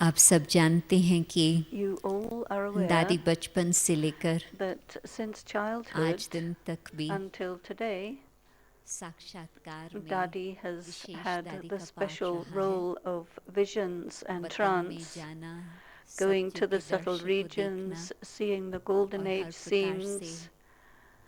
आप सब जानते हैं कि You all are aware दादी बचपन से लेकर that since childhood आज दिन तक भी until today, साक्षात्कार में Dadi has विशेष had दादी the का पाठ special रहा है। role of visions and वतन में trance, जाना, going सत्य to the के subtle दर्श को देखना regions, seeing the golden और हर age प्रकार से scenes,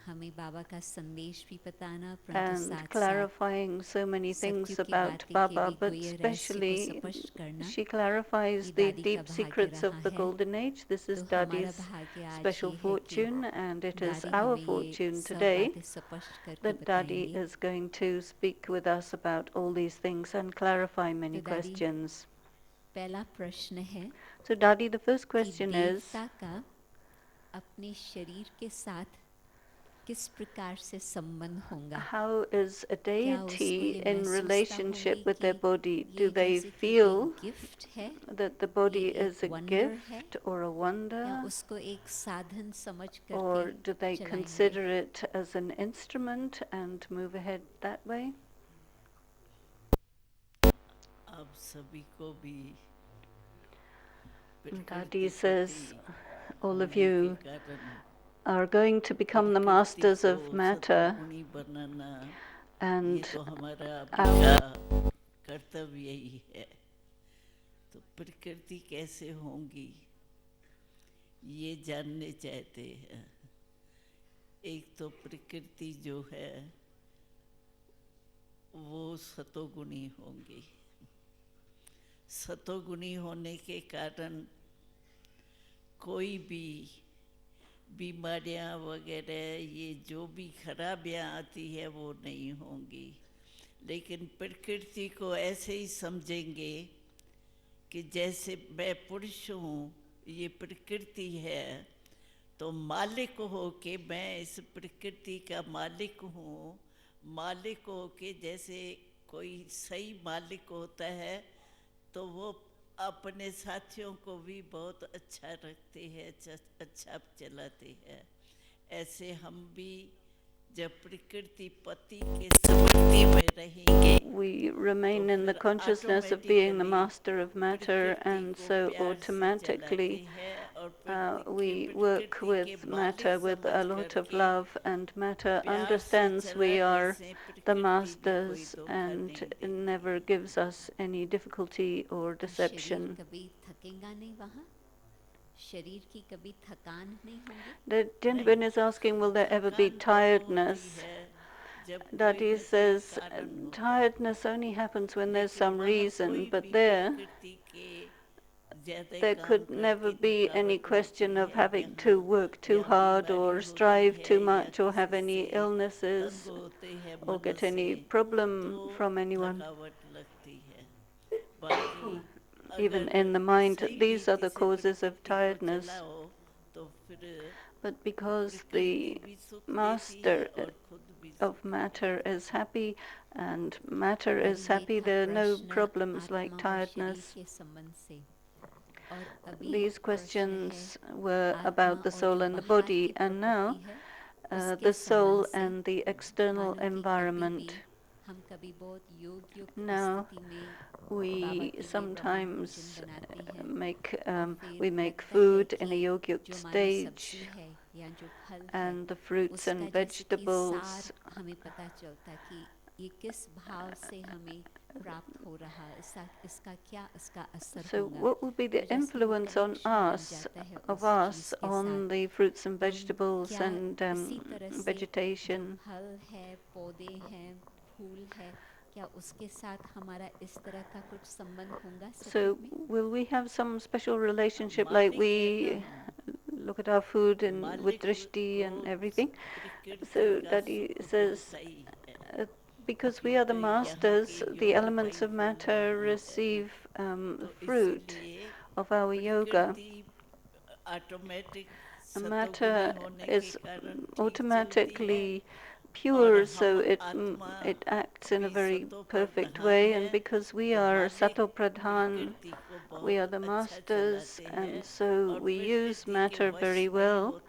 हमें बाबा का संदेश भी बताना, परंतु and साथ साथ clarifying so many सत्य things की about बातें के Baba, भी but गुह्य रहस्य को especially स्पष्ट करना, she clarifies ये the दादी का deep भाग्य secrets of रहा the है। golden age. This is तो हमारा Dadi's भाग्य आज special ये है कि fortune, and it is दादी our हमें ये fortune सब today बातें स्पष्ट करके that Dadi बताएंगे। is going to speak with us about all these things and clarify many तो दादी, questions. पहला प्रश्न है So Dadi, the first कि question is, देवता का अपने शरीर के साथ किस प्रकार से संबंध होगा? how is a क्या उसको deity ये in महसूसता relationship होंगी with कि their body? Do ये they जैसे कि एक feel गिफ्ट है, that the ये body एक is a वंडर है, gift or a या wonder, उसको एक साधन समझ करके or do they चलाएंगे? consider it as an instrument and move ahead that way? आप सभी को भी Dadi says, all of होने के you कारण are going to become the प्रकृति masters को of matter, सतोगुणी बनाना ये and तो हमारा अभी का कर्तव्य ही है। तो प्रकृति कैसे होंगी ये जानने चाहते हैं। एक तो प्रकृति जो है वो सतोगुणी होंगी। सतोगुणी होने के कारण कोई भी बीमारियां वगैरह ये जो भी खराबियां आती है वो नहीं होंगी। लेकिन प्रकृति को ऐसे ही समझेंगे कि जैसे मैं पुरुष हूँ, ये प्रकृति है, तो मालिक हो के मैं इस प्रकृति का मालिक हूँ। मालिक हो के जैसे कोई सही मालिक होता है तो वो अपने साथियों को भी बहुत अच्छा रखते हैं, अच्छा चलाते हैं। ऐसे हम भी जब प्रकृति पति के समृद्धि में रहेंगे, we remain in the consciousness of being the master of matter, and so automatically we work with matter with a lot of love, and matter understands we are the masters and never gives us any difficulty or deception. कभी थकेगा नहीं वहाँ? शरीर की कभी थकान नहीं होगी? The gentleman is asking, will there ever be tiredness? Dadi says, tiredness only happens when there's some reason, but there could never be any question of having to work too hard or strive too much or have any illnesses or get any problem from anyone. Even in the mind, these are the causes of tiredness. But because the master of matter is happy and matter is happy, there are no problems like tiredness. These questions were about the soul and the body, and now the soul and the external environment. Now we sometimes make food in a yogic stage, and the fruits and vegetables. So what will be the influence on us, on the fruits and vegetables and vegetation? So will we have some special relationship, like we look at our food and with drishti and everything? So Dadi says, because we are the masters, the elements of matter receive fruit of our yoga. Matter is automatically pure, so it acts in a very perfect way, and because we are sato pradhan, we are the masters, and so we use matter very well.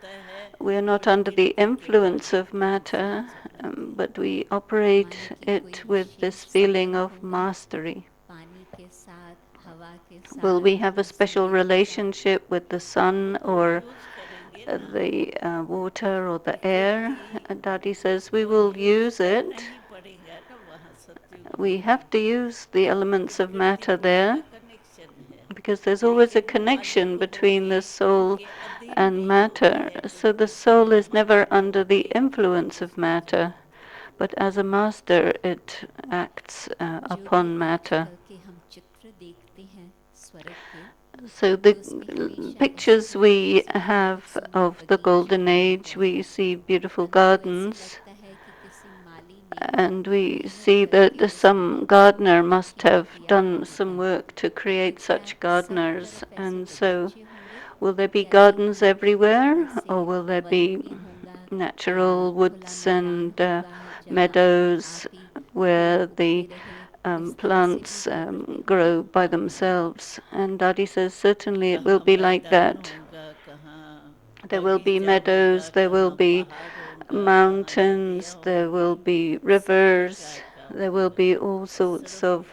We are not under the influence of matter, but we operate it with this feeling of mastery. हवा के Will we साथ have a या special सूर्य के साथ? relationship with the sun तो or use करेंगे ना, the water or the air? प्रकृति And Dadi says we को will यूज use करना it. ही पड़ेगा ना वहाँ सतयुग We में। have to use the elements of प्रकृति matter को उसका there कनेक्शन है, because there's always a लेकिन connection मालिक between होके the soul उनके अधीन and नहीं होते matter. हैं, So the प्रकृति soul is never मगन under the होके influence of उसको matter, चलाते। but as a master it acts जो भी upon matter. आजकल के हम चित्र देखते हैं स्वर्ग के, So तो the उसमें हमेशा ऐसी pictures we खूबसूरत खूबसूरत have सुंदर of the बगीचे golden बने age, हुए we हैं। see beautiful हमको ऐसे gardens, लगता है कि किसी माली ने and we मेहनत see करके that उस some बगीचे को gardener must तैयार have किया हुआ done some होगा। work to तो create क्या such सब gardeners. तरफ ऐसे And so बगीचे होंगे? will there be क्या सब gardens जगह everywhere, वैसे or will there one be ही होगा या natural खुला woods मैदान and होगा जहाँ अपने meadows आप ही पेड़ where उगते the रहे? इस तरह से भी plants प्रकृति होगी? grow by themselves? And Daddy says certainly it will कहाँ be like मैदान that. होगा, कहाँ There will be बगीचा होगा, meadows, there will कहाँ be पहाड़ होगा, कहाँ mountains, नदियाँ there will होंगी, be सब rivers, प्रकार का there will होगा। be all sorts सिर्फ of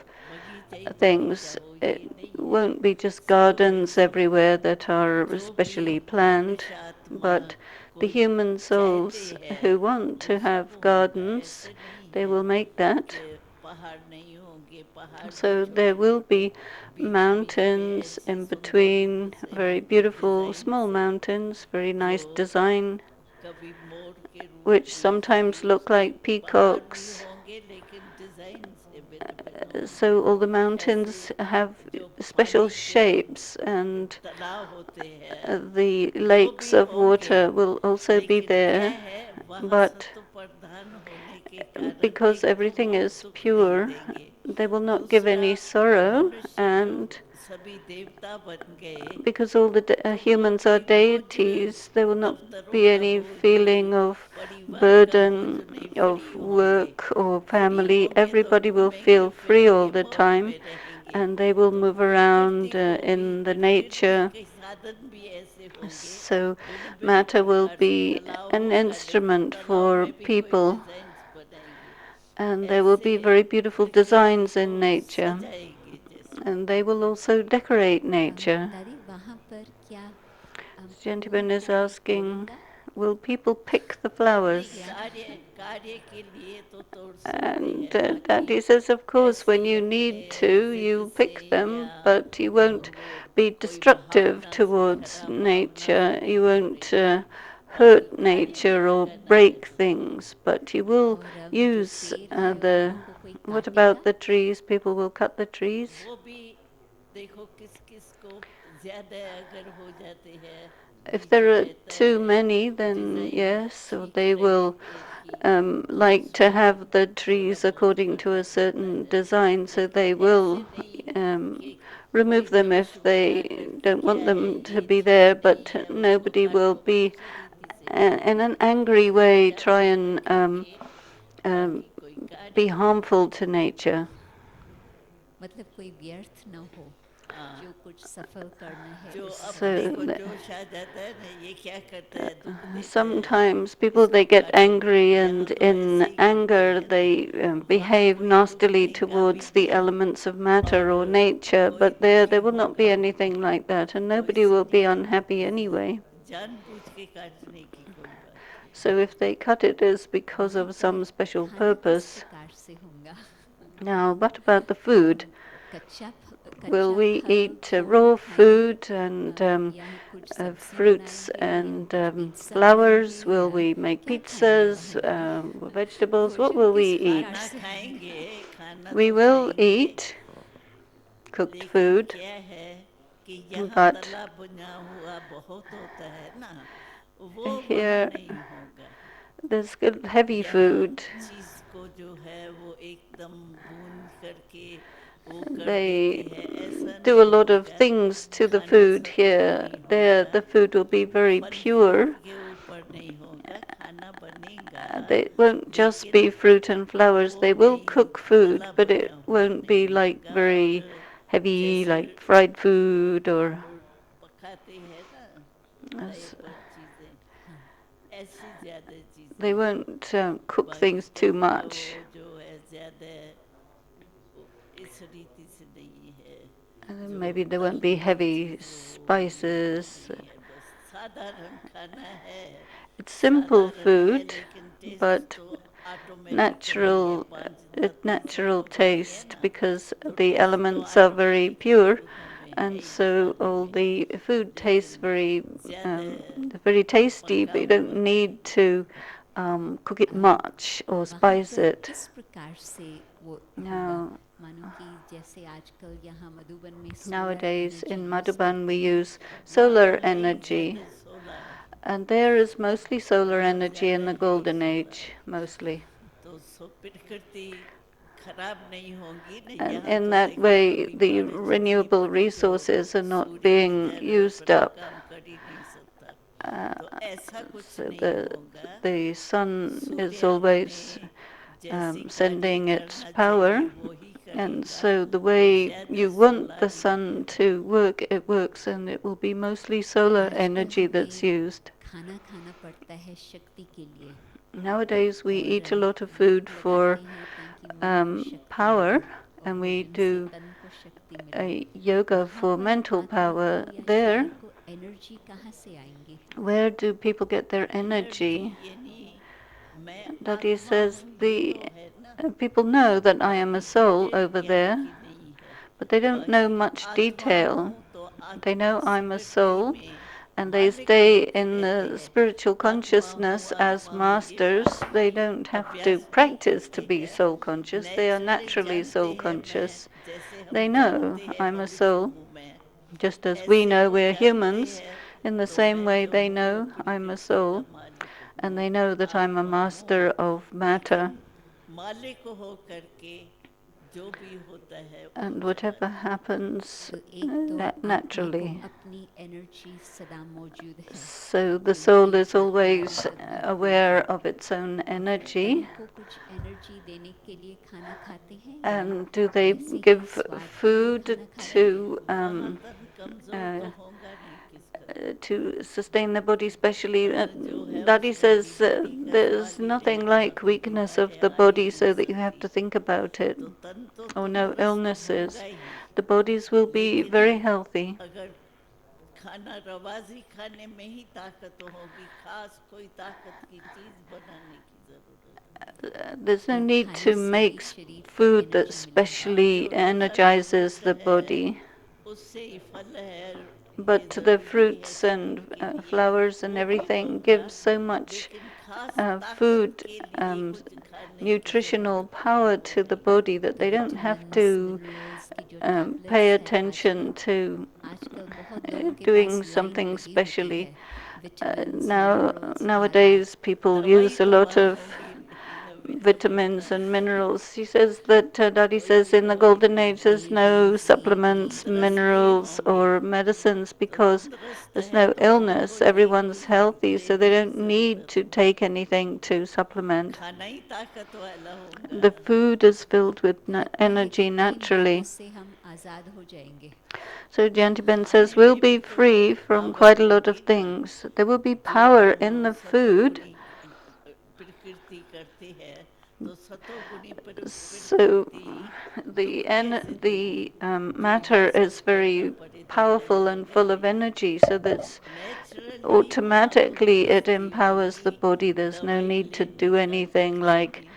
बगीचा ही बगीचा things. हो It ये नहीं है, won't be just सब gardens कुछ होगा। everywhere that are जो भी specially planned, मनुष्य आत्मा but को the human चाहते souls हैं who want वो to सब have होगा। gardens, ऐसे नहीं they है will make that. कि पहाड़ नहीं होंगे, पहाड़ भी So there छोटे will छोटे be बीच बीच में mountains ऐसे in सिंबॉलिक between, से very होंगे beautiful डिज़ाइन small से, mountains, very जो nice design, कभी मोर के रूप which में, कभी sometimes look उसके like पहाड़ भी peacocks. होंगे लेकिन डिज़ाइन से भिन्न भिन्न होंगे। So all the ऐसे mountains have जो special पानी के shapes, and तालाब होते हैं the वो lakes भी of होंगे, water will also be लेकिन क्या there, है वहाँ but सत्व प्रधान होने के कारण because एक तो everything वो is दुख नहीं pure, देंगे, they will not give दूसरा any sorrow, मनुष्य जो and सभी देवता बन गए because all the तो वो humans are एक बोझ deities, there will not दफ्तरों be का any बोझ, feeling of परिवार का बोझ burden नहीं, of फ्री होंगे। work or free family. होंगे तो Everybody will घूमेंगे feel free all फिरेंगे the मौज time, में रहेंगे। and they will तो move प्रकृति around को भी, in the प्रकृति nature. के साधन भी ऐसे होंगे So भिन्न भिन्न matter will प्रकार से। be तालाब an होगा लेकिन instrument तालाब for में भी कोई people, डिजाइन बनाएंगे, and there will ऐसे be very beautiful प्रकृति designs को in nature, सजाएंगे जैसे। and they will also decorate nature. दादी वहाँ पर क्या फूल Gentleman is कोई asking, तोड़ेगा will people pick the नहीं, flowers? या कार्य कार्य के लिए तो तोड़ सकते And हैं बाकी Daddy says, of course, ऐसे when you अपने need to, जिद you से pick या them, but you won't वो be कोई destructive भावना से, towards खराब भावना से nature. You नहीं won't तोड़ेंगे, बाकी hurt कार्य में nature or लगाना है break तो things, but you will और जो use पेड़ है the. उनको कोई What about काटेगा? the trees? People will cut the trees. वो भी देखो किस किस को ज़्यादा अगर हो जाते हैं, If बीच there are रहता too है, many, then design yes, so ठीक they रहे will पेड़ की, तो like to उसको have the थोड़ा trees बहुत according to a काटा जाता certain है, design, so लेकिन they ऐसे will नहीं कि um, कोई remove them if मनुष्य उठा they करके don't क्या want है them to ये be चीज़ there, नहीं but है उसको nobody will काटो, be उसी रीति से नहीं in है। an angry way Puja try पाठ and रखेंगे, um, बाकी कोई कार्य be नहीं harmful to करेंगे। nature. मतलब कोई व्यर्थ न हो, हाँ, जो कुछ सफल करना है जो उसमें अपने So को लगे। जोश आ जाता है ना, ये क्या करता है, दुख देता है, sometimes people इसको they get काटो। angry, यहाँ and तो ऐसे in ही करते anger हैं ना, they वहाँ behave कोई दुख nastily देगा भी towards the नहीं elements of matter और or nature, कोई but there दुखी will not be होगा भी anything नहीं, like that, and तो nobody will be इसीलिए unhappy anyway. जानबूझ के काटने की कोई बात नहीं। So if they cut it, it's because वहाँ of पर some special खाना किस purpose. प्रकार से होगा? Now, what about the food? कच्चा Will कच्चा we फल eat फूल raw खाएंगे food and या कुछ सब्जी fruits बनाएंगे या and कुछ पिज्ज़ा बनाएंगे flowers? Will या we make क्या खाएंगे pizzas, वहाँ पर? vegetables? What भोजन will we किस प्रकार खाना eat? से होंगे? खाएंगे, खाना We तो will खाएंगे, eat cooked लेकिन food, क्या है कि यहाँ but तला भुना हुआ बहुत होता है ना, वो वहाँ here नहीं होगा। there's good heavy यहाँ food. चीज़ को जो है वो एकदम भून करके वो कर देते They हैं, ऐसा do a नहीं lot of होगा। things to the खाना food सत्व here. नहीं There, होगा, the food will be very फल फ्रूट pure. के ऊपर नहीं होगा, खाना बनेगा They won't just लेकिन be fruit and flowers. वो They will नहीं cook होगा, food, तला but भुना it हुआ won't be नहीं like होगा। और very heavy, जैसे like fried food or. वो पकाते हैं ना तवे पर चीज़ें, हाँ, ऐसी ज़्यादा They चीज़ें। won't cook बाकी things too तब का वो much. जो है ज़्यादा इस रीति से नहीं है। Maybe there won't be heavy spices. साधारण खाना है, It's simple साधारण है food, लेकिन टेस्ट but तो ऑटोमेटिकली है, natural, पांच तत्व natural सत्व गुण ही है taste ना, because तो the टेस्ट तो elements are very automatically pure, उन्होंने है and ही so खाने all में, the food tastes लेकिन very, ज्यादा very tasty, पका but you don't हुआ need to cook it much or वहाँ spice पर it. किस प्रकार से वो होगा? Now, मानो कि जैसे आजकल यहाँ मधुबन में solar nowadays energy in use Madhuban करते we हैं। use वहाँ तो solar है ही energy, ज्यादा solar, and there is mostly solar वहाँ energy ज्यादा in the है ही golden age, सोलर, mostly. तो प्रकृति खराब नहीं होंगी ना, And यहाँ in तो that देखो way, कभी the बारिश नहीं renewable पड़ी तो resources are not Surya being बेचारा used अपना up. काम कर ही नहीं सकता, Uh, तो ऐसा कुछ so नहीं होगा। the sun is Surya always अपने जैसी कार्य sending its करना power, चाहिए वो ही and करेगा, so the तो way ज्यादा you want the solar he sun है। to work, it works, and it will be mostly solar आजकल energy that's हमें used. खाना खाना पड़ता है शक्ति के लिए, Nowadays, we और eat a lot of भोग food for लगाते हैं ताकि मन को शक्ति power, मिले और and we भोजन से do तन को शक्ति मिले। yoga वहाँ for पर mental आत्मा power. को या There, शरीर को एनर्जी कहाँ से आएंगी? where do people get their energy energy? यानी मैं Dadi आत्मा says हूँ ये the तो है ना, people know that I am a बाकी soul डिटेल over ज्ञान there, की नहीं है, but they don't know बाकी much आत्मा detail. हूँ तो They आत्मा know I'm a प्रकृति soul, में and they मालिक stay होते in रहते the हैं, spiritual consciousness as आत्मा हूँ ये masters. बात They की don't have to अभ्यास नहीं practice to करते be हैं, soul conscious. They are naturally naturally जानते soul हैं, मैं conscious. जैसे They हम know जानते हैं I'm a मनुष्य soul, हूँ मैं, just as we ऐसे know वो we're जानते humans. हैं, In the तो same मैं way, जो they हूँ वो know I'm a प्रकृति का soul, मालिक and हूँ, they know that I'm a आत्मा master हूँ, of matter. लेकिन मालिक हो करके जो भी होता है वो And चला whatever जाता है। happens तो एक तो आत्मा को naturally. अपनी एनर्जी सदा मौजूद है, So the soul क्योंकि is आत्मा भी always सद्भावना aware है। of its own और फिर तन energy. को कुछ एनर्जी देने के लिए खाना खाते हैं, या And do they ऐसे ही give स्वाद के लिए food खाना खा रहे हैं? वहाँ तन कमजोर तो uh, होगा नहीं किसका, to sustain the body, especially? तन जो है Daddy उसको says बीमारी का there's सवाल ही नहीं, nothing वहाँ like तो weakness of बीमारियाँ the आ ही body नहीं so that you have सकती, to think about it, तो तन तो or no तंदुरुस्त तो होगा illnesses. He, The bodies will be लेकिन very healthy. अगर खाना रवाजी खाने में ही ताकत होगी, खास कोई ताकत की चीज बनाने की जरूरत नहीं। There's no तो need खाने to से ही make शरीर को food that एनर्जी मिलेगी। हाँ, जो specially फल energizes फ्रूट the है body. उससे ही फल है, ये But the जरूरी है fruits शरीर and के लिए, flowers and वो भी everything होगा, give so much लेकिन खास ताकत food, के लिए कुछ खाने की nutritional जरूरत नहीं power to the होगी। body that तो they don't have vitamins to minerals की जो pay टैबलेट्स है attention आजकल, to आजकल बहुत लोगों के पास doing लाइन something लगी होती specially. है विटामिन्स Now, मिनरल्स खा रहे। nowadays, people दवाई use a तो lot वहाँ of होगी नहीं ना, विटामिन vitamins का and minerals. She says that Daddy कोई says भी in the दवाई golden नहीं age there's होगी, A, no C, supplements, D, तंदुरुस्त minerals, होंगे, or medicines तो because तंदुरुस्त there's है no तो illness. उनको ये Everyone's कोई healthy, so they लेने की don't need जरूरत to नहीं, take anything to supplement. खाना ही ताकत वाला होगा। The food is filled with लगता है energy कि कई भोगों naturally. से हम आज़ाद हो जाएंगे। So Jayanti says खाने we'll में be भी तो free from power quite a lot of होगी ना, things. There will be जो power in दोनों the food. सतोगुणी प्रकृति करती है, तो सतोगुणी So प्रकृति दुख कैसे the देगी, जो matter ये is सब करना very पड़े तो powerful जाएगा and full of नहीं, energy, so that's नेचुरली वहाँ automatically it तंदुरुस्ती empowers the होगी, body. There's no दवाई need to लेने do का anything कुछ like नहीं है।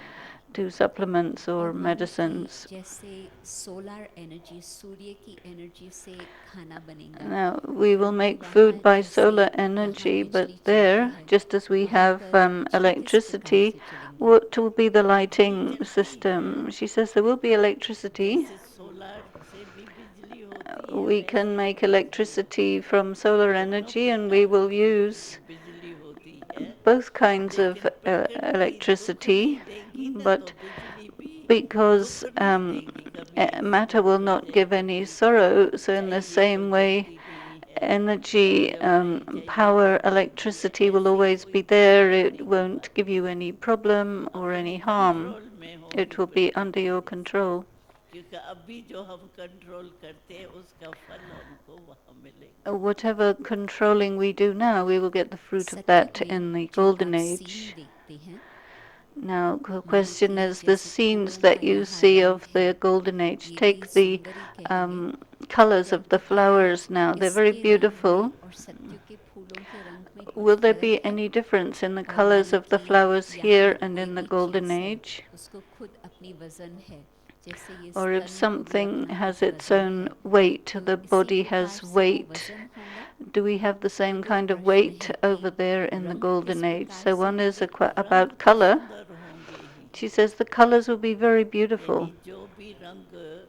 do supplements or और मानो कि medicines. जैसे सोलर एनर्जी, सूर्य की एनर्जी से खाना बनेगा, Now, we will परंतु make वहाँ food by जैसे solar यहाँ energy, but बिजली चलती there, है, just as we वहाँ have पर बिजली किस प्रकार electricity, से चलेंगी? what will be the बिजली lighting चलती है, system? She says there will be electricity. जैसे सोलर से भी बिजली होती है We वैसे can ही make बिजली electricity होगी, from solar दोनों energy, and we प्रकार will की use बिजली होती है, both kinds of लेकिन प्रकृति दुख नहीं electricity, देगी ना, तो but बिजली भी दुख because नहीं देगी, कभी ऐसी matter नहीं will कि not give any जलती sorrow, so in the चाहिए तो same way, जलती नहीं है, energy, जब नहीं चाहिए power, तब जलती है, electricity will ऐसी always कोई be there. बिजली It नहीं won't give you आती, any problem or अपने any harm. कंट्रोल में It होगी will be under your प्रकृति से, control. क्योंकि अभी जो हम कंट्रोल करते हैं उसका फल हमको वहाँ मिलेगा। Whatever controlling we do now, we will get the fruit of Satyug that में in the जो golden आप सीन age. देखते हैं, Now, the मानो question कि is the जैसे scenes फूलों का that you यहाँ see रंग of है, the golden age. ये भी Take the सुंदरी कहेंगे, colors जब of the क्या flowers now. They're very इसके रंग में beautiful. और सत्तू के फूलों के रंग में कुछ Will there फर्क be है? any difference in the और colors माने of the कि flowers यहाँ here and कोई in the भी Golden चीज़ है, Age? उसको खुद अपनी वज़न है, जैसे ये Or if स्तन को भी something अपना has कुछ its वज़न own है, weight, तो the इसी body प्रकार has से वो weight. वज़न होगा? Do we have the तो same दो kind of प्रश्न weight है कि over there in the रंग किस Golden Age? प्रकार So से one is होंगे? रंग about तो color. सुंदर होंगे ही, She says the colors will be very यानी beautiful. जो भी रंग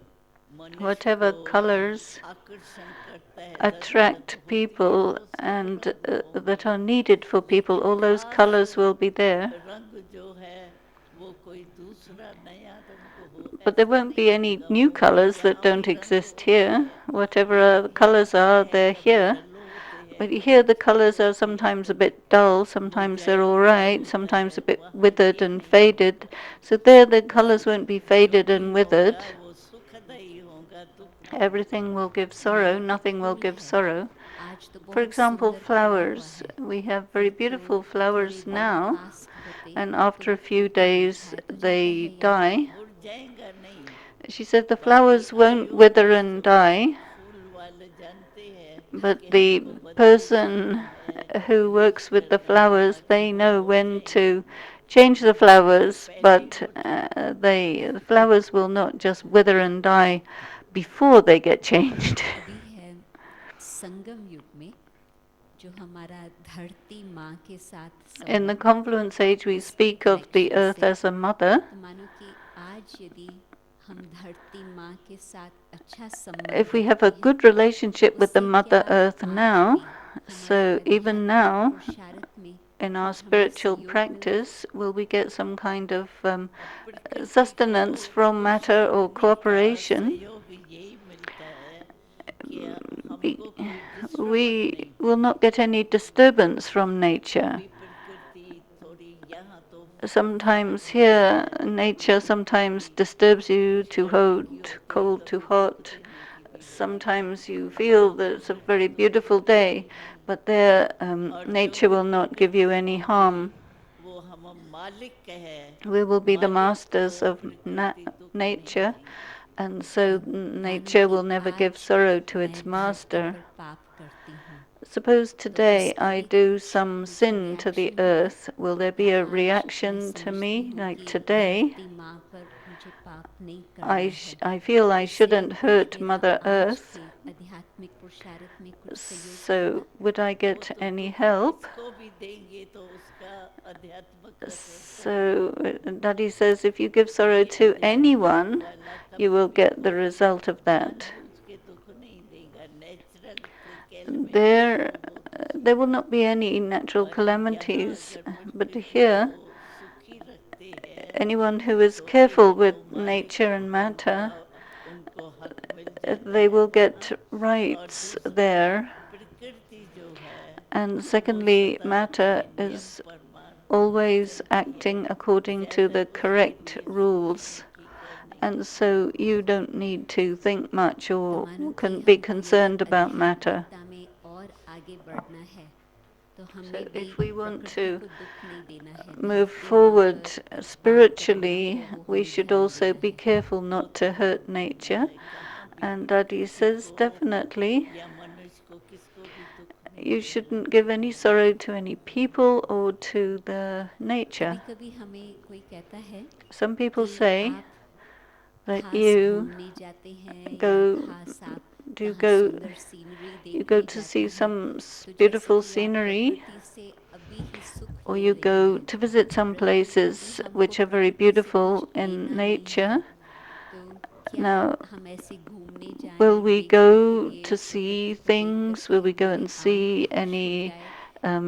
मनुष्य Whatever को colors आकर्षण करता है, attract जरूरत होती है, people वो सब and रंग that होंगे। are needed for people, लेकिन all those खास colors will be there. रंग जो है वो कोई दूसरा नया रंग हो But there ऐसा won't नहीं be any होगा, new वो भी colors that यहाँ भी don't रंग exist होते here. हैं, Whatever कभी other colors हल्के are, हैं, they're कभी here. येलो होते हैं, But here कभी the पीले colors are होते sometimes a हैं। bit dull, वो sometimes they're all जयंती right, होता sometimes है, a bit वहाँ withered ये and नहीं faded. होगा। So there the colors बस won't be जो faded भी and withered. होगा वो सुखदायी होगा, दुख नहीं Everything होगा। will give sorrow, जैसे कि nothing will फूल give है, sorrow. आज तो For बहुत example, सुंदर खिला हुआ flowers. है, We have very फिर तो beautiful थोड़े flowers दिन now, पास होते and तो after वो a few फूल के days मुरझाए तो जाता they है यहाँ। die. मुरझाएगा नहीं, She said the बाकी flowers won't wither and Ayurveda die, फूल वाले जानते हैं but कि the हमको बदमाश person करना है, who use works with the करना है, flowers, बाकी they वो know हो when to जाएंगे। change the मुरझाने से flowers, पहले but वो ठीक हो the जाएंगे। flowers will not just wither and die before they get changed. अभी है संगम युग में, जो हमारा धरती माँ के साथ In the संबंध, confluence age, we उसके speak of the connection earth से, as a mother. तो मानो कि आज यदि हम धरती माँ के साथ अच्छा संबंध If we have a रखते हैं, good relationship with the उससे Mother क्या Earth आज now, भी हमारे so even आध्यात्मिक now पुरुषार्थ में in our कुछ हमें spiritual सहयोग मिलता है? practice, will we get some kind of अब प्रकृति को sustenance from matter or पुरुषार्थनी का cooperation? सहयोग यही मिलता है कि Be- हमको कोई डिस्टरबेंस we नहीं will not होगा। get any disturbance from nature. कभी प्रकृति थोड़ी यहाँ तो Sometimes here, nature sometimes disturbs you, too hot, शर्मीली होते हैं, cold, too कभी दुख hot. देने की भी होती है, Sometimes you feel that it's a very beautiful day, but there और जो nature भी will not give you प्रकृति any होगी harm. वो हम मालिक है, We will be the मालिक masters को of प्रकृति दुख नहीं nature, देगी। and so अब मानो nature कि will never give आज sorrow to मैं its धरती master. पर पाप करती हूँ, Suppose तो today उसका I भी do कुछ some मुझे sin to the रिएक्शन होगा? earth. Will there या be a आज मैं reaction to समझती me? हूँ Like कि today, धरती माँ पर मुझे पाप नहीं करना है, I feel I इसलिए shouldn't भी hurt मेरा Mother आज Earth. भी आध्यात्मिक पुरुषार्थ में कुछ सहयोग मिलेगा? So would I वो get तो any दुख help? किसको भी देंगे तो उसका अध्यात्मक असर तो So होगा ही। Daddy says if you give sorrow कोई to अध्यात्मिक anyone, वाला you कभी will भी get the कोई result of that. जानबूझ के दुख नहीं देगा, नेचुरल कैलेमिटीज There, तो होती there हैं, will not be any natural बाकी यहाँ calamities, अगर but प्रकृति को here, सुखी रखते हैं anyone who is तो careful एक with तो मालिक nature and उनका matter, उनको हक मिल जाता they है will वहाँ। get और rights दूसरा there. प्रकृति जो है And वो secondly, सदा matter अपने नियम is प्रमाण always चलती है, acting according to ज़्यादा the उसके correct लिए rules. सोचने की करने And की नहीं so you होती। don't need to think much तो or मानो कि can be हमको यदि concerned about matter. आध्यात्मिकता में और आगे बढ़ना है, तो So हमें भी if we want प्रकृति to को दुख नहीं देना है, move धरती माँ forward पर पाप करना spiritually, है वो we हमें should ध्यान also देना be है। careful वो not to तो hurt देना nature. है, कहाँ भी And Daddy प्रकृति says को definitely या मनुष्य को किसको भी दुख नहीं you देना shouldn't give any चाहिए। sorrow to any people or to the कभी nature. कभी हमें कोई कहता है Some people कि say आप that खास you घूमने जाते हैं या go खास आप do कहाँ go सुंदर सीनरी you go देखने to जाते see हैं, some तो जैसे beautiful कि आप scenery, प्रकृति से अभी ही सुख or ले you रहे go हैं, to visit some परंतु अभी places हमको which are very प्रकृति से कुछ beautiful in लेना नहीं है, nature. तो क्या Now, हम ऐसे घूमने will जाएं we देखने के go लिए, to see प्रकृति को देख things? करके Will we go हमारी and आँख see खुश हो any जाए?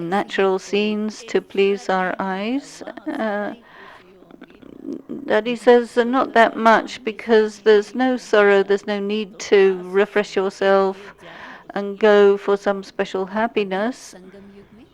ऐसे natural हमको scenes to इतना please our नहीं है, eyes? वहाँ सदा ही खुशी होंगी ना, Daddy says not सुख that वहाँ much हमेशा because there's no sorrow, मिलेगा। there's no need तो to खास refresh सुख के लिए yourself जाएं and उसकी go for खोज some में। special और अभी happiness. संगम युग में,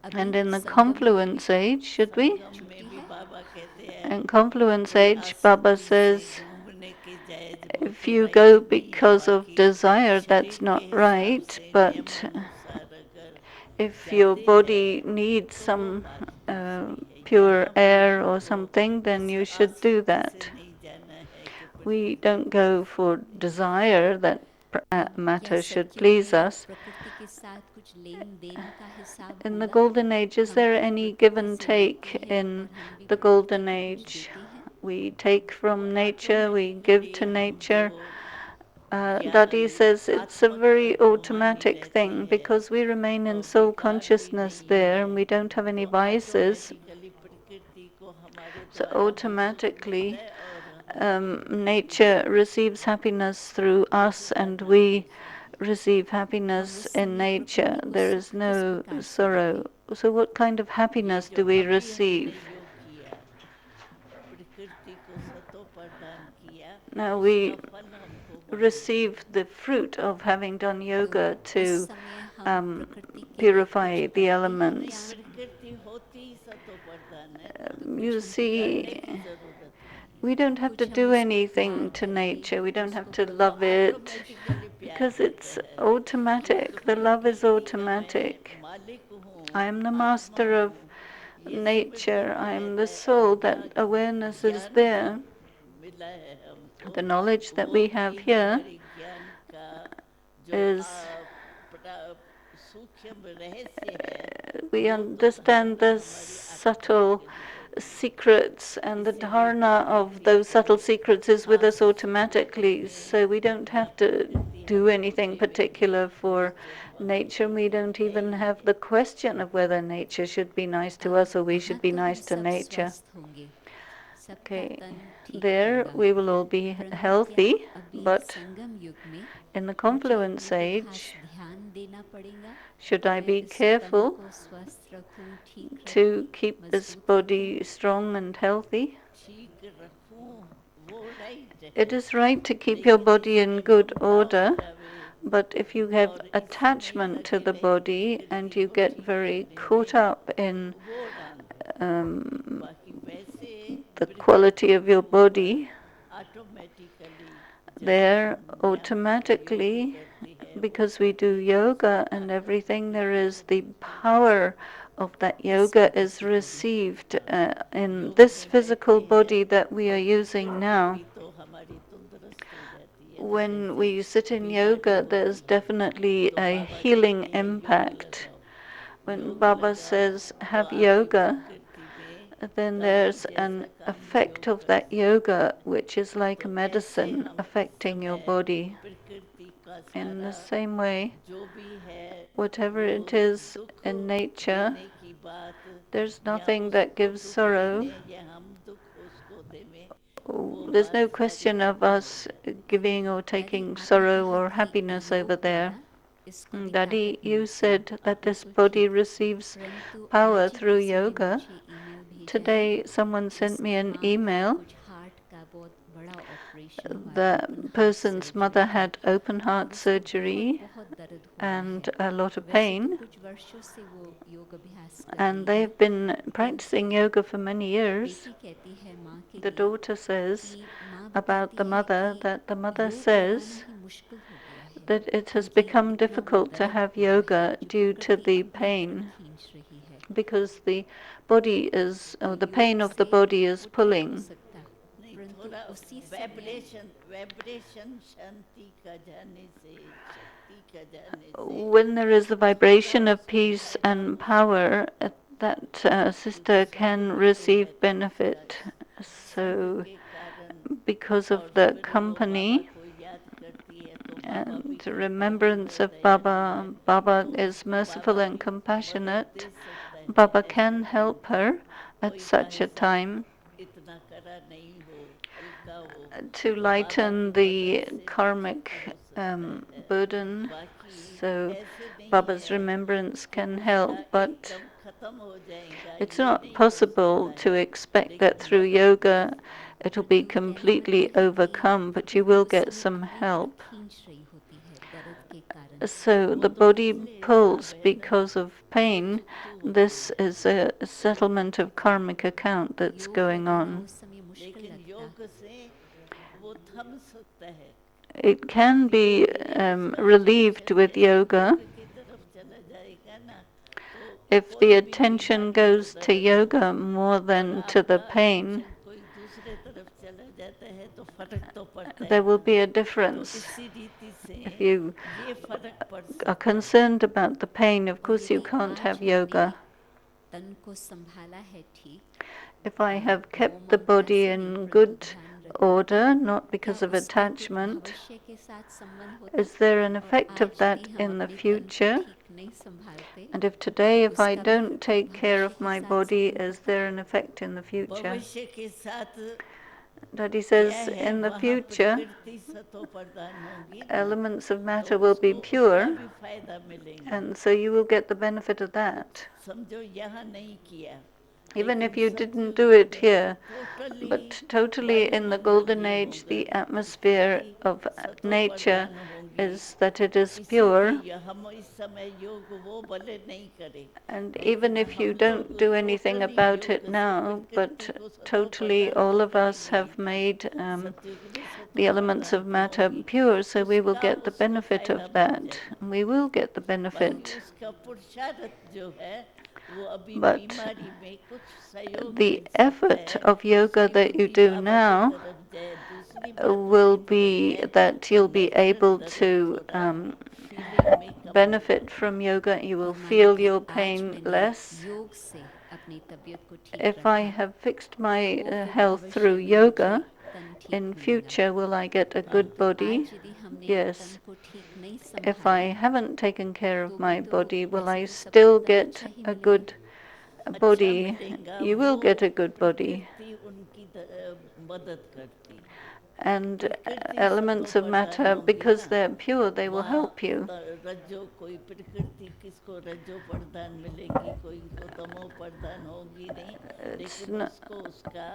अभी And in the संगम युग में confluence age, should we? संगम में छुट्टी भी है? बाबा कहते हैं In confluence कोई age, Baba आसक्ति से says घूमने के जायज वो if तो you राइट go नहीं है, because of बाकी desire, that's शरीर के not हिसाब right, से but नियमानुसार अगर if your जाते body हैं needs तो वो some बात दूसरी है। pure यहाँ भी air or हमको something, then उस you should do आसक्ति से that. नहीं जाना है कि We प्रकृति don't को go सुख for देनी है। desire that क्या matter should सच please में us. प्रकृति के साथ कुछ लेन देन का हिसाब In the होगा? Golden Age, is there हमको जो any give प्रकृति and से लेते take हैं in और हम भी the प्रकृति Golden को कुछ Age? देते हैं? We take from nature, we give automatically to हम जो nature. Dadi ज्ञान says it's a आत्मक very आत्मा में automatic रहती thing है because we remain in और soul विकार भी consciousness नहीं there है and we don't have any तो vices. ऑटोमेटिकली प्रकृति को हमारे So द्वारा भी सुख मिलता automatically, है और हमको भी nature सुख receives मिलता है happiness through इसी us and प्रकार we से receive और happiness उस in समय nature. प्रकृति को There is सुख किस no प्रकार से sorrow. देंगे? So what kind of ये happiness जो do we अभी हमने receive? योग किया प्रकृति को सतो प्रदान किया Now उसका we फल हमको वहाँ receive the fruit of having done तो yoga उस to समय हम um, प्रकृति के लिए कुछ purify the करते हैं या elements. प्रकृति होती ही सतो प्रधान है ना तो You कुछ हमको करने see, की जरूरत नहीं है we don't have to कुछ हम do उसको anything प्यार to करके nature. We don't have उसको to वो love पवित्र it बनाते हैं। ऑटोमेटिकली प्यार because करता it's है योग automatic. The love is प्रकृति का मैं automatic. मालिक I हूँ am the आत्मा master of हूँ ये स्मृति nature. में I am the रहता है और soul. That यहाँ awareness is ज्ञान जो there. मिला है हमको The knowledge that वो we भी have here हमारे ज्ञान का जो is सूक्ष्म रहस्य है we वो तो understand धारणा the हमारी subtle ऑटोमेटिकली होती है secrets, and the इसीलिए dharana of प्रकृति those को subtle secrets is with us आप सुख automatically. में So we don't या have to प्रकृति do हमको anything देवेगी particular for निश्चय वहाँ nature. We don't है even ही have नहीं the question of whether nature should be nice to us or we वहाँ should be तो हम nice to सब nature. स्वस्थ होंगे, सबका Okay, तन ठीक there होगा, we will all be परंतु क्या healthy, अभी but संगम युग में in the मुझे confluence अपने पे खास age, ध्यान देना पड़ेगा should कि I मैं be इस तन careful को स्वस्थ रखूं, ठीक रखूं, to keep this मजबूत रखूं? body strong and healthy? ठीक रखूं वो राइट It है is right to keep your लेकिन body in इसमें good ममता हो order, जावे but if you have और इसी में ही attachment to लगे the रहें body and प्रकृति you को get ठीक very रखने caught में up in वो रंग um, बाकी वैसे the quality प्रकृति of your के ऊपर body, ऑटोमेटिकली जब there हम नियम से योग automatically, करते हैं वो because we do yoga and everything, there is the automatically power of that इस yoga is प्रकृति को भी received in योग this में physical बैठते हैं body that we are using प्रकृति now. भी तो हमारी तंदुरुस्त हो जाती है ना When जैसे we sit in बीमारी yoga, होती there's है definitely तो a बाबा healing कहते हैं योग impact. लगाओ When योग Baba लगाओ says तो have आपकी yoga, प्रकृति में then दवाई there's जैसा an काम effect योग of कर that सकता yoga, है which is like a तो ऐसे medicine हम इस affecting your समय body. प्रकृति का In the सारा same way, जो भी है whatever वो it is दुख in nature, देने की बात there's या nothing that उसको gives दुख sorrow. देने या हम दुख उसको देने वो There's बात no सारी question of खत्म हो us जाती है giving or दादी taking आपने sorrow कहा or कि happiness over योग there. द्वारा इसको भी Daddy, ताकत you मिलती है, said that अभी this तो body ठीक, receives परंतु power आज ही through किसी ने yoga. मुझे ईमेल भेजा है Today, someone कि sent me उसकी an माँ का email. कुछ हार्ट का बहुत बड़ा ऑपरेशन हुआ, The open heart person's surgery mother था had open और heart उसको बहुत surgery बहुत दर्द हो रहा है। and a lot of वैसे तो pain, कुछ वर्षों से वो योग अभ्यास कर and रही है, they've been परंतु practicing yoga for many years. बेटी कहती है माँ के The लिए daughter says कि माँ about बताती the है mother कि that the mother योग लगाना says ही मुश्किल हो गया है that it has क्योंकि become इतना वो difficult to दर्द have हो रहा है yoga जो due to प्रकृति the अभी तक pain, खींच रही है। because the body is, तो or the pain योग of the से body is वो ठीक हो pulling. सकता, नहीं परंतु थोड़ा उसी समय वाइब्रेशन वाइब्रेशन शांति का जाने से शक्ति का जाने से When there is the थोड़ा vibration of उसको peace फायदा and हो सकता power, है that क्योंकि sister स्वर्ग can में कोई receive रहता उसका benefit. संग So, के कारण because of और the फिर वो बाबा company को याद करती है तो बाबा भी and कृपालु remembrance है of दयालु है Baba, Baba तो is उसको merciful बाबा and भी मदद compassionate. दे सकता है Baba ऐसे can टाइम help पे her at कोई का such a हिसाब time इतना करा नहीं हो हल्का हो to तो बाबा की lighten मदद the से ठीक karmic हो सकता है burden. बाकी So ऐसे नहीं Baba's है remembrance कि can help, उसका but एकदम खत्म हो जाएगा it's ये not नहीं हो possible सकता to है expect that लेकिन through मदद दे yoga सकता है it'll be परंतु कहना completely मतलब है कि overcome, but you प्रकृति will उस get समय some अपनी तरफ help. खींच रही होती है दर्द के कारण। So वो the तो body पिछले हिसाब pulls है ना because of वो pain. चुकतू होती This है is a तो settlement of karmic account that's योग going लगाना on. उस समय मुश्किल लेकिन लगता, योग से वो थम सकता है It can धीरे be धीरे उसका relieved अटेंशन with जैसे yoga योग की तरफ चला जाएगा ना तो if the कोई भी attention बीमारी हो goes to दर्द हो yoga more और than to the आपका pain. अटेंशन कोई दूसरे तरफ चला जाता है तो फर्क तो पड़ता there है will ना, be a तो difference. इसी रीति से If you ये फर्क पड़ are सकता है। concerned about the pain, of और course you यदि can't आज have हमने yoga. तन को संभाला है ठीक, If I have मोह kept the ममता body से in निवृत्त good ध्यान रखकर, order, not क्या because of उसका कुछ attachment, भविष्य के साथ संबंध होता? is there an और effect of आज यदि that हम in the अपने तन को future? ठीक नहीं संभालते, And if तो today, if I उसका भी फिर don't कोई take care भविष्य of के my साथ body, संबंध is होता? there an effect in the future? भविष्य के साथ Daddy क्या says, है, in the वहाँ future, प्रकृति सतो प्रधान होगी ना, elements of तो matter will be उसको उसका pure, भी फायदा मिलेंगे। and so you will get the benefit of that. समझो यहाँ नहीं किया, Even if लेकिन you didn't do सतयुग it में तो here, totally but totally in the वायुमंडल golden ये age, होगा, the atmosphere प्रकृति of सतो nature प्रधान होंगी। is that it is इसीलिए pure, हम इस समय योग वो भले नहीं करें, and even लेकिन if you हम don't लोग do anything totally about it योग से now, प्रकृति but को सतो totally प्रधान all तो of us करेंगे ही have ना। made सतयुग में the सतो elements प्रधान of तो matter होंगी, pure, so we will उसका get the उसको benefit फायदा of मिल that. जाएगा। We will get the बाकी benefit. उसका पुरुषार्थ जो है वो अभी But बीमारी में कुछ सहयोग the मिल सकता effort है। of yoga that you Shrimati do बाबा की now तरफ जय, दूसरी बातों will की तरफ be जय, that वो you'll be नजर able अंदर to थोड़ा फीलिंग में कम होगा। benefit from yoga. You will और मानो feel कि your आज pain मैंने less. योग से अपनी तबीयत को ठीक If I रखा, have fixed my तो फिर health through भविष्य में मुझे yoga, तन ठीक in मिलेगा। future will I get a हाँ, good तो body? आज यदि हमने तन Yes. को ठीक नहीं If I संभाला, haven't taken care तो of भी my तो body, will वैसे I तो सब still मिलकर get अच्छा ही a मिलेगा। good अच्छा body? मिलेगा, You वो will get a good body. प्रकृति उनकी मदद करती है। And प्रकृति सतो elements of प्रधान matter, होगी because ना, they're pure, they will वहाँ help you. रज्जो कोई प्रकृति किसको रज्जो प्रधान मिलेगी, कोई को तमो प्रधान होगी नहीं, It's लेकिन not, उसको उसका